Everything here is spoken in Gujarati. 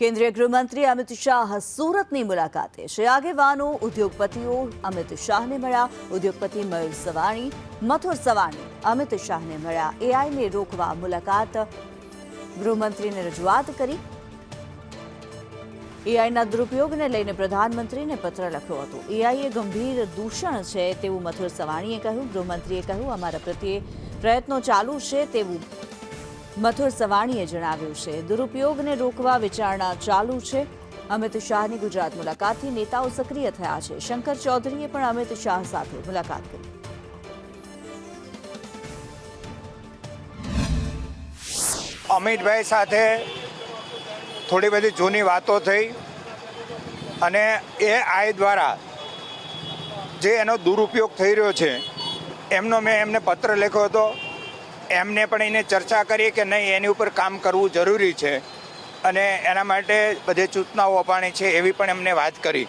કેન્દ્રીય ગૃહમંત્રી અમિત શાહ સુરતની મુલાકાતે છે। આગેવાનો ઉદ્યોગપતિઓ અમિત શાહને મળ્યા। ઉદ્યોગપતિ મયુર સવાણી મથુર સવાણી અમિત શાહને મળ્યા। એઆઈને રોકવા મુલાકાત ગૃહમંત્રીને રજૂઆત કરી। એઆઈના દુરુપયોગને લઈને પ્રધાનમંત્રીને પત્ર લખ્યો હતો। એઆઈએ ગંભીર દૂષણ છે તેવું મથુર સવાણીએ કહ્યું। ગૃહમંત્રીએ કહ્યું, અમારા પ્રત્યે પ્રયત્નો ચાલુ છે તેવું મથુર સવાણીએ જણાવ્યું છે। દુરુપયોગને રોકવા વિચારણા ચાલુ છે। અમિત શાહની ગુજરાત મુલાકાતથી નેતાઓ સક્રિય થયા છે। શંકર ચૌધરીએ પણ અમિત શાહ સાથે મુલાકાત કરી। અમિતભાઈ સાથે થોડી બધી જૂની વાતો થઈ અને એઆઈ દ્વારા જે એનો દુરુપયોગ થઈ રહ્યો છે મેં એમને પત્ર લખ્યો હતો। એમને પણ એને ચર્ચા કરી કે નહીં, એની ઉપર કામ કરવું જરૂરી છે અને એના માટે બધી સૂચનાઓ અપાણી છે એવી પણ એમને વાત કરી।